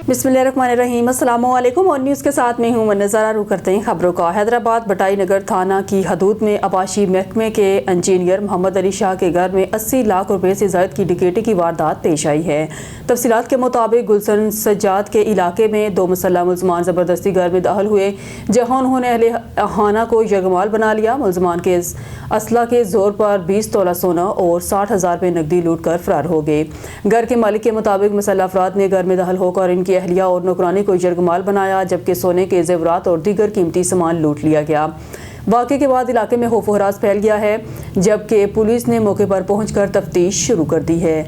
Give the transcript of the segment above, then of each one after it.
बिस्मिल्लाहिर्रहमानिर्रहीम। अस्सलामु अलैकुम और न्यूज़ के साथ में हूँ नज़ारा रुख करते हैं खबरों का। हैदराबाद बटाई नगर थाना की हदूद में आबाशी महकमे के इंजीनियर मोहम्मद अली शाह के घर में 80 लाख रुपए से ज़ायद की डकैती की वारदात पेश आई है। तफसीलात के मुताबिक गुलशन सज्जाद के इलाके में दो मुसल्लह मुलजमान ज़बरदस्ती घर में दाखिल हुए, जहाँ उन्होंने अहले खाना को यरगमाल बना लिया। मुलजमान के असला के जोर पर 20 तोला सोना और 60,000 रुपये नकदी लूट कर फरार हो गए। घर के मालिक के मुताबिक मुसल्लह अफराद ने घर में दाखिल होकर इनकी अहलिया और नौकरानी को यरगमाल बनाया, जबकि सोने के जेवरात और दीगर कीमती सामान लूट लिया गया। वाक़े के बाद इलाके में खौफ व हरास फैल गया है, जबकि पुलिस ने मौके पर पहुंचकर तफ्तीश शुरू कर दी है।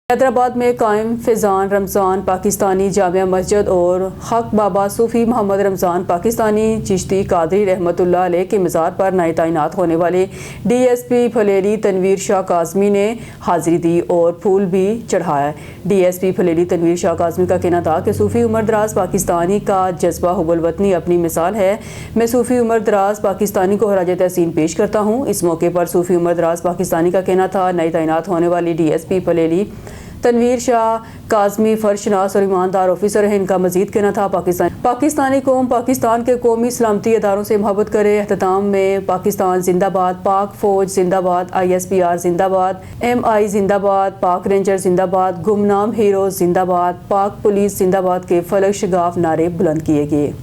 हैदराबाद में कायम फैज़ान रमज़ान पाकिस्तानी जामिया मस्जिद और हक बाबा सूफ़ी मोहम्मद रमज़ान पाकिस्तानी चिश्ती कादरी रहमतुल्लाह अलैह के मज़ार पर नए तैनात होने वाले DSP फलेली तनवीर शाह काज़मी ने हाज़िरी दी और फूल भी चढ़ाया। DSP फलेली तनवीर शाह काज़मी का कहना था कि सूफ़ी उमर दराज पाकिस्तानी का जज्बा हुब्बुल वतनी अपनी मिसाल है। मैं सूफ़ी उमर दराज पाकिस्तानी को खराज तहसीन पेश करता हूँ। इस मौके पर सूफ़ी उमर दराज पाकिस्तानी का कहना था, नई तैनात होने वाली DSP फलेली तनवीर शाह काज़मी फर्शनास और ईमानदार ऑफिसर है। इनका मजीद कहना था, पाकिस्तानी कौम पाकिस्तान के कौमी सलामती इदारों से मोहब्बत करे। अख्ताम में पाकिस्तान जिंदाबाद, पाक फौज जिंदाबाद, ISPR जिंदाबाद, MI जिंदाबाद, पाक रेंजर जिंदाबाद, गुमनाम हीरो जिंदाबाद, पाक पुलिस जिंदाबाद के फलक शगाफ नारे बुलंद किए गए।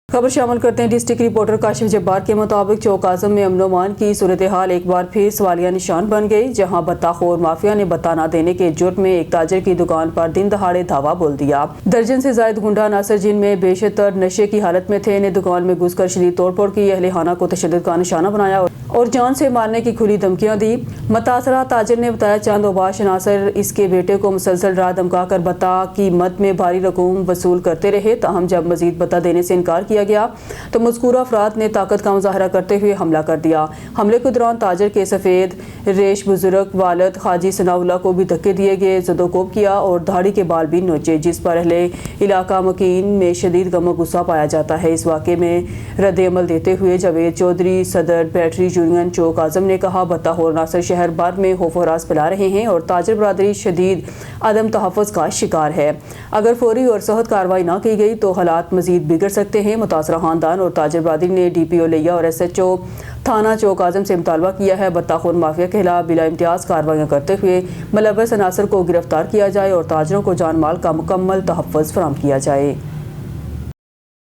खबर शामिल करते हैं। डिस्ट्रिक्ट रिपोर्टर काशिफ जब्बार के मुताबिक चौक आज़म में अमन अमान की सूरत हाल एक बार फिर सवालिया निशान बन गई, जहां बत्ताखोर माफिया ने बत्ता न देने के जुर्म में एक ताजर की दुकान पर दिन दहाड़े धावा बोल दिया। दर्जन से जायद गुंडा नासर जिनमें बेशतर नशे की हालत में थे ने दुकान में घुसकर शदीद तोड़फोड़ की, अहले खाना को तशद्दुद का निशाना बनाया और जान से मारने की खुली धमकियां दी। मुतासरा ताजर ने बताया, चंद ओबाश नासर इसके बेटे को मुसलसल राह धमका कर बत्ता की मद में भारी रकूम वसूल करते रहे। ताहम जब मजीद बत्ता देने से इनकार किया गया तो मज़कूरा अफराद ने ताकत का मुजाहरा करते हुए हमला कर दिया। हमले के दौरान ताजर के सफ़ेद रेश बुजुर्ग वालिद हाजी सनाउल्लाह को भी धक्के दिए गए, ज़दोकोब किया और दाढ़ी के बाल भी नोचे, जिस पर अहले इलाका मकीन में शदीद गम गुस्सा पाया जाता है। इस वाक़े में रद्द अमल देते हुए जावेद चौधरी सदर बैटरी यूनियन चौक आज़म ने कहा, बत्ताखोर नासर शहर भर में खौफ हरास फैला रहे हैं और ताजर बरादरी शदीद अदम तहफ़्फ़ुज़ का शिकार है। अगर फौरी और सख्त कार्रवाई न की गई तो हालात मज़ीद बिगड़ सकते हैं। मुतासरा खानदान और ताजर बरादरी ने DPO लिया और SHO थाना चौक आज़म से मुतालबा किया है, बत्ताखोर माफिया के खिलाफ बिला इम्तियाज़ कार्रवाइयाँ करते हुए मुलव्वस अनासर को गिरफ्तार किया जाए और ताजरों को जान माल का मुकम्मल तहफ़्फ़ुज़ फराहम किया जाए।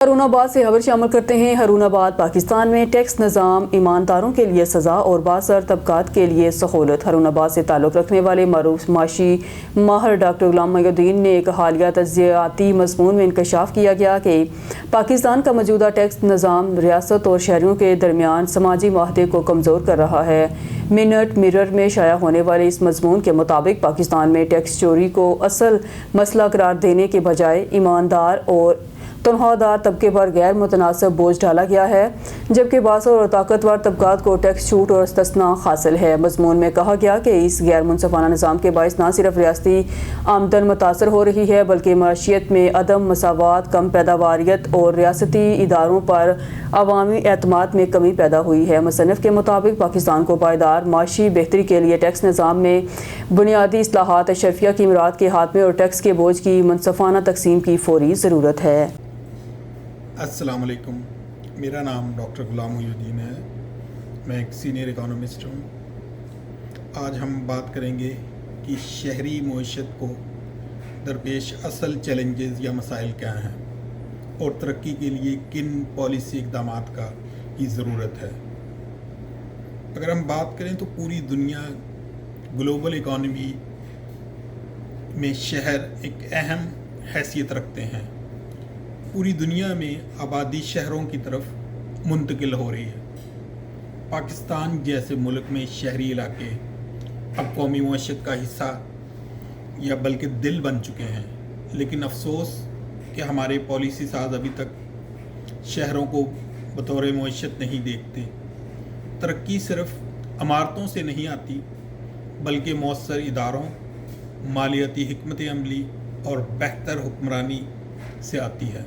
हरुनाबाद से खबर शामिल करते हैं। हरुनाबाद पाकिस्तान में टैक्स निज़ाम ईमानदारों के लिए सज़ा और बासर तबकात के लिए सहूलत। हरुनाबाद से ताल्लुक़ रखने वाले मरूफ माशी माहर डॉक्टर गुलाम मोहिउद्दीन ने एक हालिया तज्ज़ियाती मज़मून में इंकशाफ किया गया कि पाकिस्तान का मौजूदा टैक्स निज़ाम रियासत और शहरियों के दरमियान समाजी माहदे को कमज़ोर कर रहा है। मिनट मिरर में शाया होने वाले इस मज़मून के मुताबिक पाकिस्तान में टैक्स चोरी को असल मसला करार देने के बजाय ईमानदार और तनख्वाहदार तबके पर गैर मुतनासिब बोझ डाला गया है, जबकि बासर और ताकतवर तबकात को टैक्स छूट और इस्तिस्ना हासिल है। मज़मून में कहा गया कि इस गैर मुनसिफाना निज़ाम के बायस न सिर्फ रियासती आमदन मुतासर हो रही है, बल्कि मईशत में अदम मसावात, कम पैदावारियत और रियासती इदारों पर अवामी एतमाद में कमी पैदा हुई है। मुसन्निफ़ के मुताबिक पाकिस्तान को पायदार माशी बेहतरी के लिए टैक्स निज़ाम में बुनियादी इस्लाहात अशरफिया की मुराद के खात्मे और टैक्स के बोझ की मुनसिफाना तकसीम की फौरी ज़रूरत है। अस्सलाम वालेकुम, मेरा नाम डॉक्टर गुलाम मोहिउद्दीन है। मैं एक सीनियर इकोनॉमिस्ट हूँ। आज हम बात करेंगे कि शहरी मईशत को दरपेश असल चैलेंजेस या मसाइल क्या हैं और तरक्की के लिए किन पॉलिसी इक़दामात की ज़रूरत है। अगर हम बात करें तो पूरी दुनिया ग्लोबल इकॉनमी में शहर एक अहम हैसियत रखते हैं। पूरी दुनिया में आबादी शहरों की तरफ मुंतकिल हो रही है। पाकिस्तान जैसे मुल्क में शहरी इलाके अब कौमी मईशत का हिस्सा या बल्कि दिल बन चुके हैं, लेकिन अफसोस कि हमारे पॉलिसी साज अभी तक शहरों को बतौर मईशत नहीं देखते। तरक्की सिर्फ इमारतों से नहीं आती, बल्कि मौसर इदारों, मालियाती हिकमत अमली और बेहतर हुक्मरानी से आती है।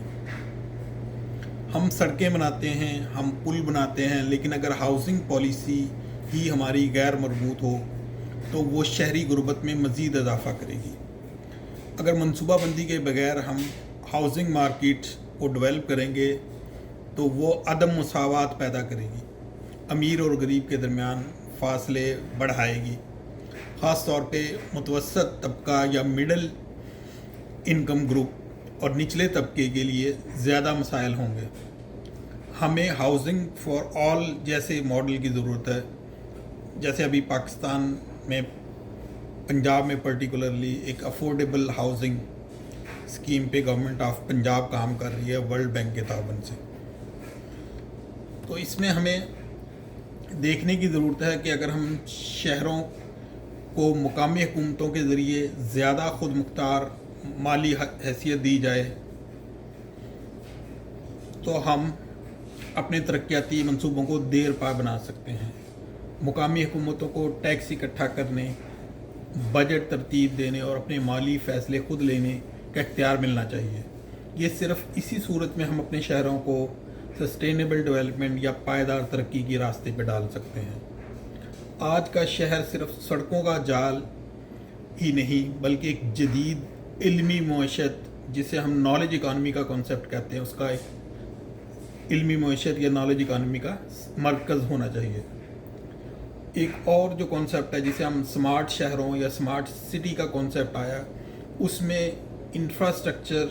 हम सड़कें बनाते हैं, हम पुल बनाते हैं, लेकिन अगर हाउसिंग पॉलिसी ही हमारी गैर मरबूत हो तो वो शहरी गुर्बत में मज़ीद इजाफ़ा करेगी। अगर मनसूबाबंदी के बगैर हम हाउसिंग मार्केट को डेवलप करेंगे तो वो अदम मसावत पैदा करेगी, अमीर और गरीब के दरमियान फासले बढ़ाएगी, ख़ास तौर पे मुतवसत तबका या मिडल इनकम ग्रुप और निचले तबके के लिए ज़्यादा मसाइल होंगे। हमें हाउसिंग फॉर ऑल जैसे मॉडल की ज़रूरत है, जैसे अभी पाकिस्तान में पंजाब में पर्टिकुलरली एक अफोर्डेबल हाउसिंग स्कीम पे गवर्नमेंट ऑफ पंजाब काम कर रही है वर्ल्ड बैंक के ताबन से। तो इसमें हमें देखने की ज़रूरत है कि अगर हम शहरों को मुकामी हुकूमतों के ज़रिए ज़्यादा खुद मुख्तार माली हैसियत दी जाए तो हम अपने तरक्याती मंसूबों को देर पा बना सकते हैं। मुकामी हुकूमतों को टैक्स इकट्ठा करने, बजट तरतीब देने और अपने माली फ़ैसले खुद लेने का इख्तियार मिलना चाहिए। ये सिर्फ इसी सूरत में हम अपने शहरों को सस्टेनेबल डेवलपमेंट या पायदार तरक्की के रास्ते पर डाल सकते हैं। आज का शहर सिर्फ सड़कों का जाल ही नहीं बल्कि एक जदीद इल्मी मईशत, जिसे हम नॉलेज इकानमी का कॉन्सेप्ट कहते हैं, उसका एक इल्मी मईशत या नॉलेज इकानमी का मरकज़ होना चाहिए। एक और जो कॉन्सेप्ट है जिसे हम स्मार्ट शहरों या स्मार्ट सिटी का कॉन्सेप्ट आया, उसमें इंफ्रास्ट्रक्चर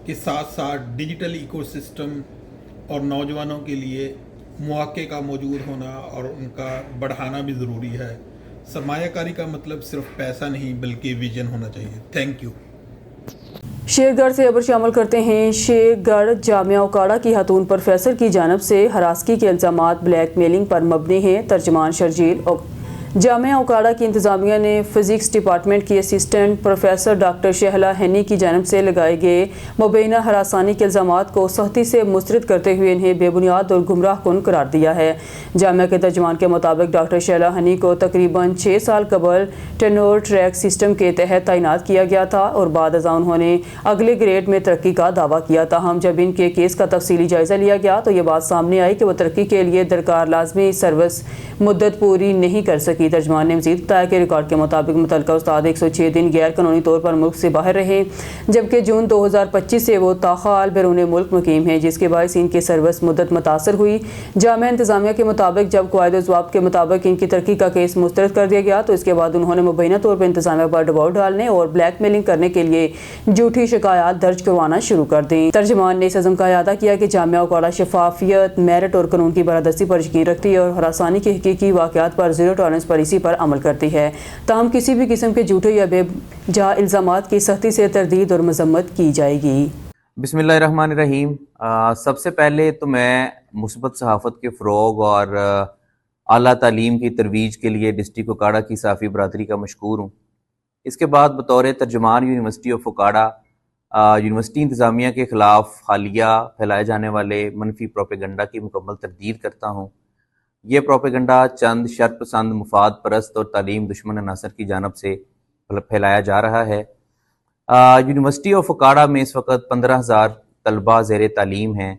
के साथ साथ डिजिटल इकोसिस्टम और नौजवानों के लिए मौके का मौजूद होना और उनका बढ़ाना भी ज़रूरी है। सरमायाकारी का मतलब सिर्फ पैसा नहीं बल्कि विजन होना चाहिए। Thank you. शेरगढ़ से खबर शामिल करते हैं। शेरगढ़ जामिया उकाड़ा की खातून प्रोफेसर की जानब से हरासगी के इल्ज़ामात ब्लैक मेलिंग पर मबनी हैं। तर्जमान शर्जील जामिया उकाड़ा की इंतज़ामिया ने फ़िज़िक्स डिपार्टमेंट की assistant professor doctor Shahla Hani की जानब से लगाए गए मुबैना हरासानी के इल्ज़ामात को सख्ती से मुस्तरद करते हुए इन्हें बेबुनियाद और गुमराह कुन करार दिया है। जामिया के तर्जमान के मुताबिक डॉक्टर शहला हनी को तकरीबन 6 साल कबल टेनोर ट्रैक सिस्टम के तहत तैनात किया गया था और बाद अज़ां उन्होंने अगले ग्रेड में तरक्की का दावा किया था। हम जब इनके केस का तफसीली जायज़ा लिया गया तो ये बात सामने आई कि वो तरक्की के लिए दरकार लाजमी सर्विस मुद्दत पूरी नहीं कर सकी। तर्जमान ने मज़ीद बताया कि रिकॉर्ड के मुताबिक मुतल्लिका उस्ताद 106 दिन गैर कानूनी तौर पर मुल्क से बाहर रहे, जबकि जून 2025 से वो ताहाल बैरून मुल्क मुकीम हैं, जिसके बायस इनकी सर्विस मुद्दत मुतासर हुई। जामिया इंतज़ामिया के मुताबिक जब क़वायद ज़वाब्त के मुताबिक इनकी तरक्की का केस मुस्तरद कर दिया गया तो इसके बाद उन्होंने मुबैना तौर पर इंतज़ामिया पर दबाव डालने और ब्लैकमेलिंग करने के लिए झूठी शिकायत दर्ज करवाना शुरू कर दी। तर्जमान ने इस अज़म का अयादा किया कि जामिया उकाड़ा शफाफियत, मेरिट और कानून की बारादस्ती पर यकीन रखती है और हरासानी के हकीकी वाक़यात पर ज़ीरो टॉलरेंस पॉलिसी पर अमल करती है। ताहम किसी भी किस्म के झूठे या बेवजह इल्ज़ामात की सख्ती से तरदीद और मजम्मत की जाएगी। बिस्मिल्लाहिर्रहमानिर्रहीम। सबसे पहले तो मैं मुस्बत सहाफ़त के फ़रोग़ और आला तालीम की तरवीज के लिए डिस्ट्रिक्ट उकाड़ा की साफ़ी बरादरी का मशकूर हूँ। इसके बाद बतौर तर्जुमान यूनिवर्सिटी ऑफ उकाड़ा यूनिवर्सिटी इंतज़ामिया के ख़िलाफ़ हालिया फैलाए जाने वाले मनफी प्रोपेगंडा की मुकम्मल तरदीद करता हूँ। ये प्रोपेगंडा चंद शर्त पसंद, मुफाद परस्त और तालीम दुश्मन अनासर की जानब से फैलाया जा रहा है। यूनिवर्सिटी ऑफ उकाड़ा में इस वक्त 15,000 तलबा ज़ेर तालीम हैं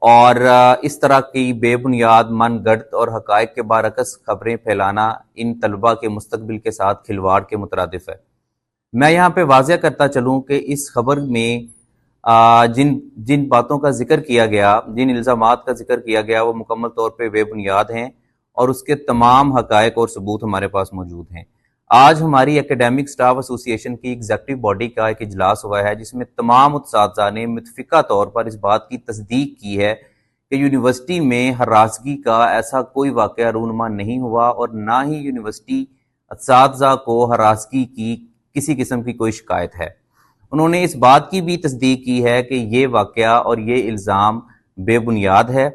और इस तरह की बेबुनियाद, मनगढ़ंत और हक़ाइक़ के बारअक्स खबरें फैलाना इन तलबा के मुस्तक़बिल के साथ खिलवाड़ के मुतरादिफ है। मैं यहाँ पे वाज़ेह करता चलूँ कि इस खबर में जिन बातों का जिक्र किया गया, जिन इल्ज़ामात का जिक्र किया गया, वो मुकम्मल तौर पे बेबुनियाद हैं और उसके तमाम हक़ाइक़ और सबूत हमारे पास मौजूद हैं। आज हमारी एकेडमिक स्टाफ एसोसिएशन की एग्जीक्यूटिव बॉडी का एक इजलास हुआ है जिसमें तमाम उस्ताज़ा ने मुत्फ़िक़ा तौर पर इस बात की तस्दीक की है कि यूनिवर्सिटी में हरासगी का ऐसा कोई वाक़या रूनुमा नहीं हुआ और ना ही यूनिवर्सिटी उस्ताज़ा को हरासगी की किसी किस्म की कोई शिकायत है। उन्होंने इस बात की भी तस्दीक की है कि ये वाक़या और ये इल्ज़ाम बेबुनियाद है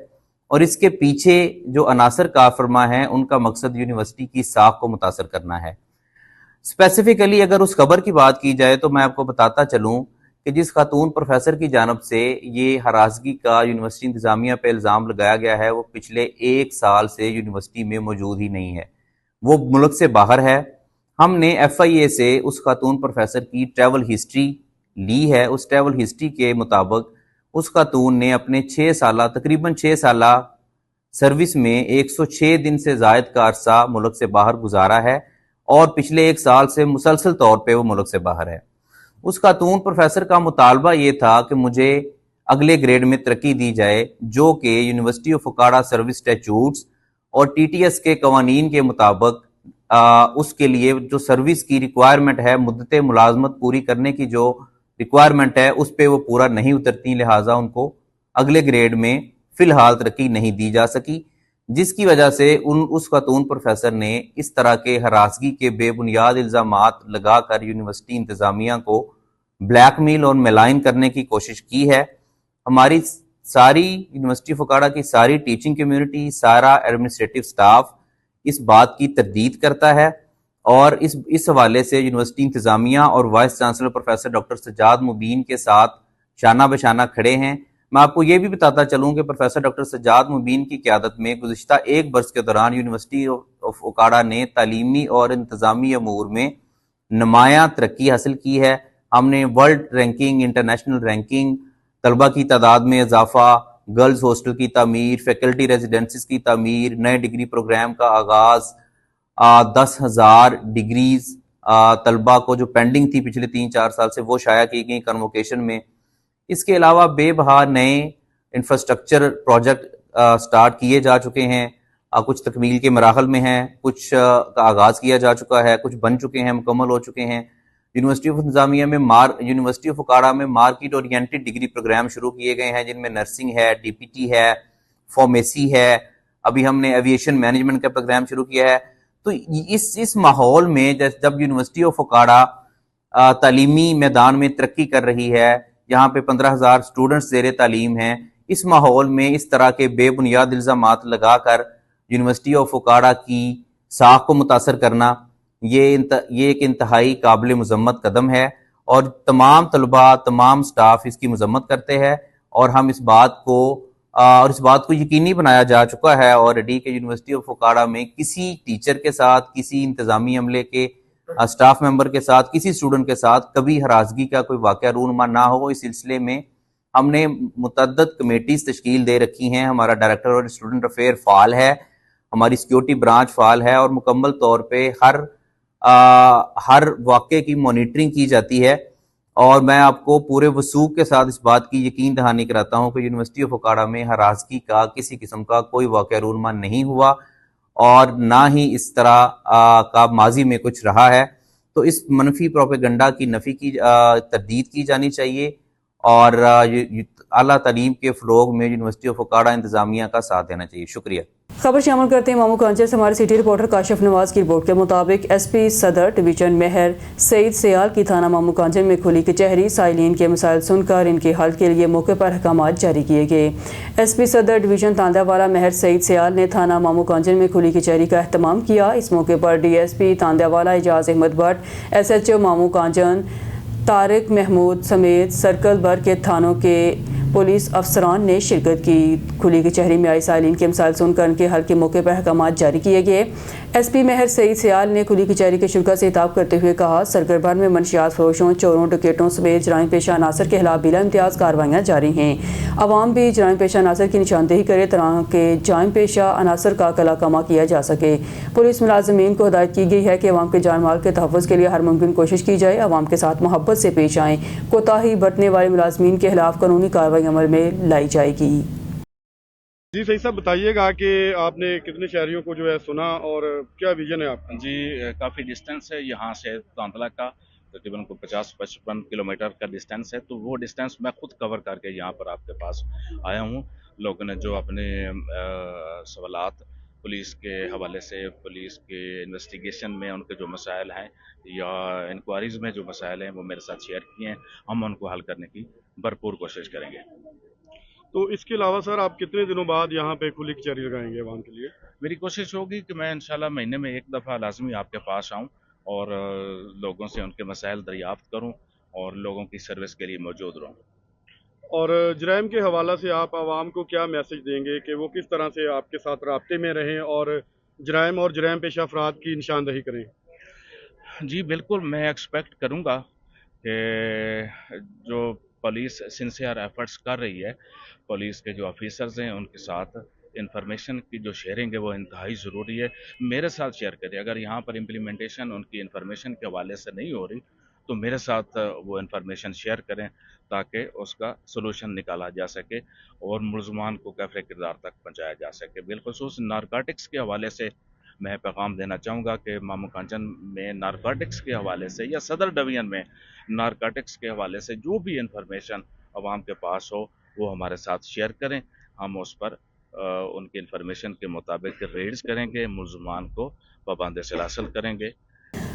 और इसके पीछे जो अनासर कारफरमा हैं उनका मकसद यूनिवर्सिटी की साख को मुतासर करना है। स्पेसिफिकली अगर उस खबर की बात की जाए तो मैं आपको बताता चलूँ कि जिस खातून प्रोफेसर की जानब से ये हरासगी का यूनिवर्सिटी इंतज़ामिया पे इल्ज़ाम लगाया गया है वो पिछले 1 साल से यूनिवर्सिटी में मौजूद ही नहीं है, वो मुल्क से बाहर है। हमने FIA से उस खातून प्रोफेसर की ट्रैवल हिस्ट्री ली है। उस ट्रैवल हिस्ट्री के मुताबिक उस खातून ने अपने तकरीबन 6 साला सर्विस में 106 दिन से ज़ायद का अरसा मुल्क से बाहर गुजारा है और पिछले 1 साल से मुसलसल तौर पे वो मुल्क से बाहर है। उस खातून प्रोफेसर का मुतालबा ये था कि मुझे अगले ग्रेड में तरक्की दी जाए, जो कि यूनिवर्सिटी ऑफ फकाड़ा सर्विस स्टैट्यूट्स और टीटीएस के कवानीन के मुताबिक उसके लिए जो सर्विस की रिक्वायरमेंट है, मुद्दत मुलाजमत पूरी करने की जो रिक्वायरमेंट है, उस पर वो पूरा नहीं उतरती, लिहाजा उनको अगले ग्रेड में फिलहाल तरक्की नहीं दी जा सकी, जिसकी वजह से उस खातून प्रोफेसर ने इस तरह के हरासगी के बेबुनियाद इल्ज़ामात लगाकर यूनिवर्सिटी इंतज़ामिया को ब्लैकमेल और मेलाइन करने की कोशिश की है। हमारी सारी यूनिवर्सिटी फकाड़ा की सारी टीचिंग कम्युनिटी, सारा एडमिनिस्ट्रेटिव स्टाफ इस बात की तरदीद करता है और इस हवाले से यूनिवर्सिटी इंतज़ामिया और vice chancellor professor doctor Sajjad Mubeen के साथ शाना बशाना खड़े हैं। मैं आपको ये भी बताता चलूँ कि प्रोफेसर डॉक्टर सज्जाद मुबीन की क़यादत में गुज़िश्ता एक बरस के दौरान यूनिवर्सिटी ऑफ फकाड़ा ने तालीमी और इंतज़ामी अमूर में नुमायां तरक्की हासिल की है। हमने वर्ल्ड रैंकिंग, इंटरनेशनल रैंकिंग, तलबा की तादाद में इजाफा, गर्ल्स हॉस्टल की तामीर, फैकल्टी रेजिडेंसीज की तामीर, नए डिग्री प्रोग्राम का आगाज़, 10,000 डिग्रीज तलबा को जो पेंडिंग थी पिछले 3-4 साल से वो शाया की गई कन्वोकेशन में। इसके अलावा बेबहा नए इंफ्रास्ट्रक्चर प्रोजेक्ट स्टार्ट किए जा चुके हैं, कुछ तकमील के मराहल में हैं, कुछ का आगाज़ किया जा चुका है, कुछ बन चुके हैं, मुकम्मल हो चुके हैं। यूनिवर्सिटी ऑफ इंतज़ामिया में यूनिवर्सिटी ऑफ फकाड़ा में मार्केट ओरिएंटेड डिग्री प्रोग्राम शुरू किए गए हैं, जिनमें नर्सिंग है, डीपीटी है, फार्मेसी है, अभी हमने एविएशन मैनेजमेंट का प्रोग्राम शुरू किया है। तो इस माहौल में जब यूनिवर्सिटी ऑफ फकाड़ा तालीमी मैदान में तरक्की कर रही है, यहाँ पे 15,000 स्टूडेंट्स ज़ेरे तालीम हैं, इस माहौल में इस तरह के बेबुनियाद इल्ज़ामात लगाकर यूनिवर्सिटी ऑफ फकाड़ा की साख को मुतासर करना ये एक इंतहाई काबिल मज़म्मत कदम है और तमाम तलबा, तमाम स्टाफ इसकी मज़म्मत करते हैं और हम इस बात को यकीनी बनाया जा चुका है ऑलरेडी कि यूनिवर्सिटी ऑफ फकाड़ा में किसी टीचर के साथ, किसी इंतज़ामी अमले के स्टाफ मेंबर के साथ, किसी स्टूडेंट के साथ कभी हरासगी का कोई वाक़या रूनुमा ना हो। इस सिलसिले में हमने मुतअद्दिद कमेटीज़ तश्कील दे रखी हैं। हमारा डायरेक्टर और स्टूडेंट अफेयर फ़ाल है, हमारी सिक्योरिटी ब्रांच फ़ाल है और मुकम्मल तौर पर हर वाक़े की मॉनिटरिंग की जाती है और मैं आपको पूरे वसूख के साथ इस बात की यकीन दहानी कराता हूँ कि यूनिवर्सिटी ऑफ फकाड़ा में हरासगी का किसी किस्म का कोई वाक़या रूनुमा नहीं हुआ और ना ही इस तरह का माजी में कुछ रहा है। तो इस मनफी प्रोपेगंडा की नफ़ी की तरदीद की जानी चाहिए और आला तालीम के फ़रोग़ में यूनिवर्सिटी ऑफ फकाड़ा इंतज़ामिया का साथ देना चाहिए। शुक्रिया। खबर शामिल करते हैं मामू कांचे से हमारे सिटी रिपोर्टर काशिफ नवाज की रिपोर्ट के मुताबिक एसपी सदर डिवीजन मेहर सईद सयाल की थाना मामू कांचे में खुली कचहरी। साइलिन के मसाइल सुनकर इनके हल के लिए मौके पर अहकाम जारी किए गए। एसपी सदर डिवीजन तांदावाला मेहर सईद सयाल ने थाना मामू कांचे में खुली कचहरी का अहतमाम किया। इस मौके पर डीएसपी तांदावाला एजाज अहमद भट्ट, एसएचओ मामू कांचन तारिक महमूद समेत सर्कल भर के थानों के पुलिस अफसरान ने शिरकत की। खुली कचहरी में आई साइलिन के मसाइल सुनकर उनके हल के मौके पर अहकाम जारी किए गए। एसपी मेहर सईद सयाल ने खुली कचहरी के शुरा से खिताब करते हुए कहा, सरगर भर में मनशियात फरोशों, चोरों, डकैतों समेत जराइम पेशा अनासर के खिलाफ बिला इम्तियाज कार्रवाइयाँ जारी हैं। अवाम भी जराइम पेशा अनासर की निशानदेही करे तरह के जराइम पेशा अनासर का कला कमा किया जा सके। पुलिस मुलाजमीन को हिदायत की गई है कि अवाम के जान माल के तहफ़्फ़ुज़ के लिए हर मुमकिन कोशिश की जाए, अवाम के साथ मोहब्बत से पेश आएँ। कोताही बरतने वाले मुलाजमीन के खिलाफ कानूनी कार्रवाई अमल में लाई जाएगी। जी सही साहब, बताइएगा कि आपने कितने शहरियों को जो है सुना और क्या विजन है आपका? जी काफ़ी डिस्टेंस है यहाँ से तांतला का, तकरीबन को 50-55 किलोमीटर का डिस्टेंस है। तो वो डिस्टेंस मैं खुद कवर करके यहाँ पर आपके पास आया हूँ। लोगों ने जो अपने सवालात पुलिस के हवाले से, पुलिस के इन्वेस्टिगेशन में उनके जो मसाइल हैं या इंक्वायरीज़ में जो मसाइल हैं वो मेरे साथ शेयर किए हैं। हम उनको हल करने की भरपूर कोशिश करेंगे। तो इसके अलावा सर, आप कितने दिनों बाद यहाँ पे खुली कचहरी लगाएंगे अवाम के लिए? मेरी कोशिश होगी कि मैं इंशाल्लाह महीने में एक दफ़ा लाजमी आपके पास आऊँ और लोगों से उनके मसाइल दरियाफ्त करूँ और लोगों की सर्विस के लिए मौजूद रहूँ। और जराइम के हवाला से आप आवाम को क्या मैसेज देंगे कि वो किस तरह से आपके साथ राब्ते में रहें और जराइम और जराइम पेशा अफराद की निशानदही करें? जी बिल्कुल, मैं एक्सपेक्ट करूँगा कि जो पुलिस सिंसियर एफर्ट्स कर रही है, पुलिस के जो ऑफिसर्स हैं उनके साथ इंफॉर्मेशन की जो शेयरिंग है वो इंतहाई ज़रूरी है। मेरे साथ शेयर करें, अगर यहाँ पर इम्प्लीमेंटेशन उनकी इंफॉर्मेशन के हवाले से नहीं हो रही تو میرے ساتھ وہ انفارمیشن شیئر کریں تاکہ اس کا سلوشن نکالا جا سکے اور ملزمان کو کیفر کردار تک پہنچایا جا سکے. بالخصوص نارکوٹکس کے حوالے سے میں پیغام دینا چاہوں گا کہ مامو کانچن میں نارکوٹکس کے حوالے سے یا صدر ڈویژن میں نارکوٹکس کے حوالے سے جو بھی انفارمیشن عوام کے پاس ہو وہ ہمارے ساتھ شیئر کریں. ہم اس پر ان کی انفارمیشن کے مطابق ریڈز کریں گے, ملزمان کو پابند سلاسل کریں گے.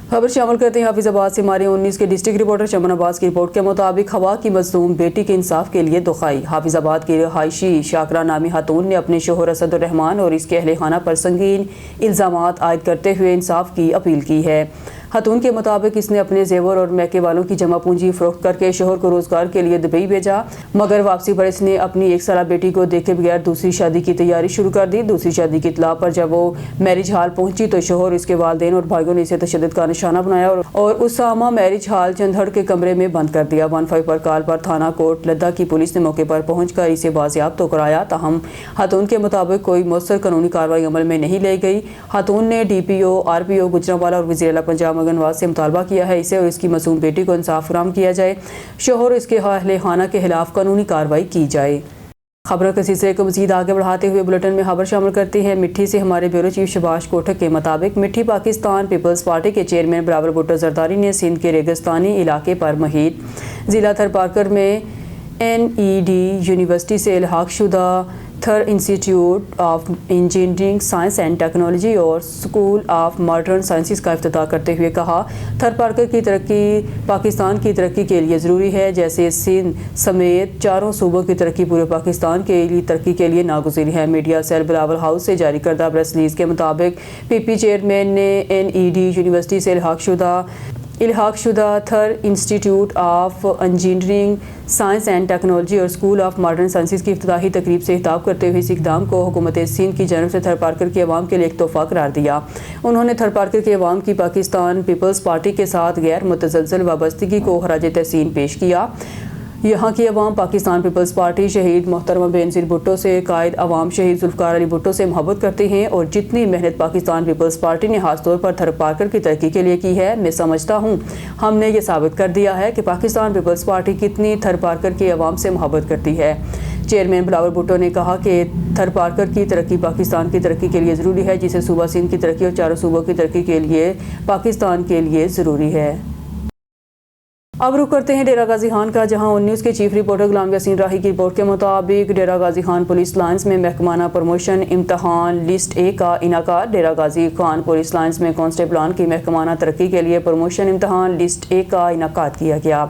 خبر شامل کرتے ہیں حافظ آباد سے ہمارے 19 کے ڈسٹرکٹ رپورٹر چمن عباس کی رپورٹ کے مطابق ہوا کی مظلوم بیٹی کے انصاف کے لیے دخائی. حافظ آباد کی رہائشی شاکرہ نامی خاتون نے اپنے شوہر اسد الرحمان اور اس کے اہل خانہ پر سنگین الزامات عائد کرتے ہوئے انصاف کی اپیل کی ہے. خاتون کے مطابق اس نے اپنے زیور اور میکے والوں کی جمع پونجی فروخت کر کے شوہر کو روزگار کے لیے دبئی بھیجا, مگر واپسی پر اس نے اپنی 1 سالہ بیٹی کو دیکھے بغیر دوسری شادی کی تیاری شروع کر دی. دوسری شادی کی اطلاع پر جب وہ میرج ہال پہنچی تو شوہر, اس کے والدین اور بھائیوں نے اسے تشدد کا نشانہ بنایا اور اسامہ میرج ہال چندھڑ کے کمرے میں بند کر دیا. 15 پر کال پر تھانہ کوٹ لدہ کی پولیس نے موقع پر پہنچ کر اسے بازیاب تو کرایا, تاہم خاتون کے مطابق کوئی مؤثر قانونی کارروائی عمل میں نہیں لی گئی. خاتون نے DPO, RPO گجرانوالہ اور وزیر اعلیٰ پنجاب مگن نواز سے مطالبہ کیا ہے اسے اور اس کی معصوم بیٹی کو انصاف فراہم کیا جائے. شوہر اور اس کے اہل خانہ کے خلاف قانونی کارروائی کی جائے. خبروں کے سلسلے کو مزید آگے بڑھاتے ہوئے بلیٹن میں خبر شامل کرتے ہیں مٹھی سے ہمارے بیورو چیف شباش کوٹھک کے مطابق مٹھی پاکستان پیپلز پارٹی کے چیئرمین بلاول بھٹو زرداری نے سندھ کے ریگستانی علاقے پر محیط ضلع تھرپارکر میں NED یونیورسٹی سے الحاق شدہ Thar institute of engineering science and technology اور اسکول آف ماڈرن سائنسز کا افتتاح کرتے ہوئے کہا, تھرپارکر کی ترقی پاکستان کی ترقی کے لیے ضروری ہے جیسے سندھ سمیت چاروں صوبوں کی ترقی پورے پاکستان کے لیے ترقی کے لیے ناگزیر ہے. میڈیا سیل بلاول ہاؤس سے جاری کردہ پریس ریلیز کے مطابق PP چیئرمین نے NED یونیورسٹی سے الحاق شدہ Thar institute of engineering science and technology اور اسکول آف ماڈرن سائنسز کی افتتاحی تقریب سے خطاب کرتے ہوئے اس اقدام کو حکومت سندھ کی جانب سے تھرپارکر کے عوام کے لیے ایک تحفہ قرار دیا. انہوں نے تھرپارکر کے عوام کی پاکستان پیپلز پارٹی کے ساتھ غیر متزلزل وابستگی کو خراج تحسین پیش کیا. یہاں کی عوام پاکستان پیپلز پارٹی شہید محترمہ بینظیر بھٹو سے قائد عوام شہید ذوالفقار علی بھٹو سے محبت کرتے ہیں اور جتنی محنت پاکستان پیپلز پارٹی نے خاص طور پر تھرپارکر کی ترقی کے لیے کی ہے, میں سمجھتا ہوں ہم نے یہ ثابت کر دیا ہے کہ پاکستان پیپلز پارٹی کتنی تھرپارکر کے عوام سے محبت کرتی ہے. چیئرمین بلاول بھٹو نے کہا کہ تھرپارکر کی ترقی پاکستان کی ترقی کے لیے ضروری ہے جسے صوبہ سندھ کی ترقی اور چاروں صوبوں کی ترقی کے لیے پاکستان کے لیے ضروری ہے. اب رخ کرتے ہیں ڈیرہ غازی خان کا, جہاں 19 کے چیف رپورٹر غلام یاسین راہی کی رپورٹ کے مطابق ڈیرہ غازی خان پولیس لائنز میں محکمانہ پروموشن امتحان لسٹ A کا انعقاد. ڈیرہ غازی خان پولیس لائنز میں کانسٹیبلان کی محکمانہ ترقی کے لیے پروموشن امتحان لسٹ A کا انعقاد کیا گیا,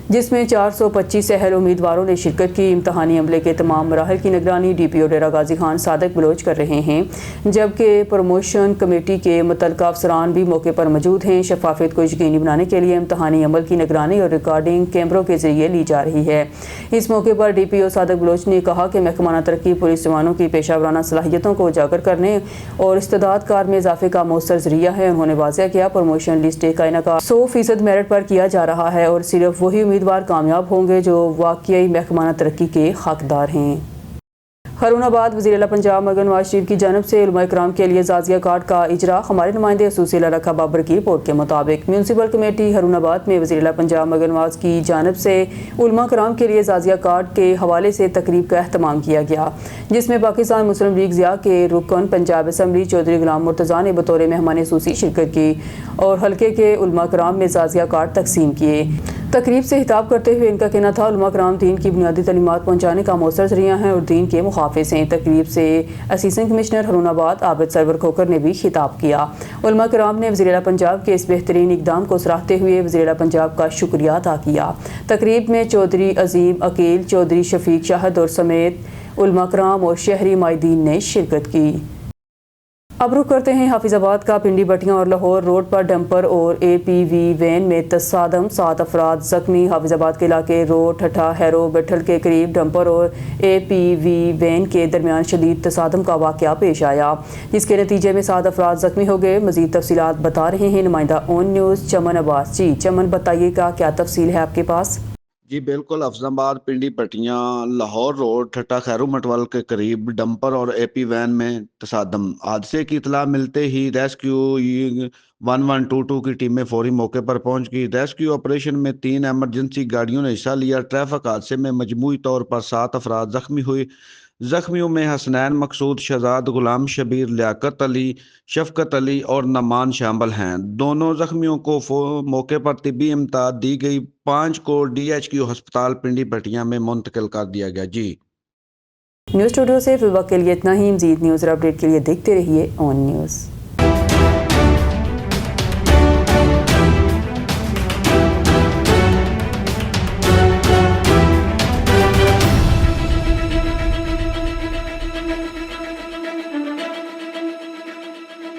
جس میں 425 اہل امیدواروں نے شرکت کی. امتحانی عملے کے تمام مراحل کی نگرانی DPO ڈیرہ غازی خان صادق بلوچ کر رہے ہیں, جبکہ پروموشن کمیٹی کے متعلقہ افسران بھی موقع پر موجود ہیں. شفافیت کو یقینی بنانے کے لیے امتحانی عمل کی نگرانی اور ریکارڈنگ کیمروں کے ذریعے لی جا رہی ہے. اس موقع پر DPO صادق بلوچ نے کہا کہ محکمانہ ترقی پولیس جوانوں کی پیشہ ورانہ صلاحیتوں کو اجاگر کرنے اور استعداد کار میں اضافے کا مؤثر ذریعہ ہے. انہوں نے واضح کیا پروموشن لسٹ A کا انعقاد 100% میرٹ پر کیا جا رہا ہے اور صرف وہی امیدوار کامیاب ہوں گے جو واقعی محکمانہ ترقی کے حقدار ہیں. ہارون آباد وزیر اعلیٰ پنجاب مگن نواز شریف کی جانب سے علماء کرام کے لیے تعزیہ کارڈ کا اجرا. ہمارے نمائندے خصوصی لڑکا بابر کی رپورٹ کے مطابق میونسپل کمیٹی ہارون آباد میں وزیر اعلیٰ پنجاب مگن نواز کی جانب سے علماء کرام کے لیے تعزیہ کارڈ کے حوالے سے تقریب کا اہتمام کیا گیا, جس میں پاکستان مسلم لیگ ضیاء کے رکن پنجاب اسمبلی چودھری غلام مرتضیٰ نے بطور مہمان خصوصی شرکت کی اور حلقے کے علماء کرام میں تعزیہ کارڈ تقسیم کیے. تقریب سے خطاب کرتے ہوئے ان کا کہنا تھا علماء کرام دین کی بنیادی تعلیمات پہنچانے کا مؤثر ذریعہ ہیں اور دین کے محافظ ہیں. تقریب سے اسسٹنٹ کمشنر ہارون آباد عابد سرور کھوکر نے بھی خطاب کیا. علماء کرام نے وزیر اعلیٰ پنجاب کے اس بہترین اقدام کو سراہتے ہوئے وزیر اعلیٰ پنجاب کا شکریہ ادا کیا. تقریب میں چودھری عظیم عقیل, چودھری شفیق شاہد اور سمیت علماء کرام اور شہری مائدین نے شرکت کی. اب رخ کرتے ہیں حافظ آباد کا. پنڈی بٹیاں اور لاہور روڈ پر ڈمپر اور APV وین میں تصادم, 7 افراد زخمی. حافظ آباد کے علاقے روڈ ٹھٹھا ہیرو بیٹھل کے قریب ڈمپر اور APV وین کے درمیان شدید تصادم کا واقعہ پیش آیا, جس کے نتیجے میں 7 افراد زخمی ہو گئے. مزید تفصیلات بتا رہے ہیں نمائندہ اون نیوز چمن عباس. جی چمن, بتائیے گا کیا تفصیل ہے آپ کے پاس؟ جی بالکل، افضل آباد پنڈی پٹیاں لاہور روڈ ٹھٹا خیرو مٹول کے قریب ڈمپر اور اے پی وین میں تصادم۔ حادثے کی اطلاع ملتے ہی ریسکیو 1122 کی ٹیمیں فوری موقع پر پہنچ گئی۔ ریسکیو آپریشن میں 3 ایمرجنسی گاڑیوں نے حصہ لیا۔ ٹریفک حادثے میں مجموعی طور پر 7 افراد زخمی ہوئے۔ زخمیوں میں حسنین مقصود، شہزاد غلام شبیر، لیاقت علی، شفقت علی اور نعمان شامل ہیں۔ دونوں زخمیوں کو موقع پر طبی امداد دی گئی۔ 5 کو DHQ ہسپتال پنڈی پٹیاں میں منتقل کر دیا گیا۔ جی نیوز اسٹوڈیو سے فی الوقت کے لیے اتنا ہی۔ مزید نیوز اور اپڈیٹ کے لیے دیکھتے رہیے اون نیوز۔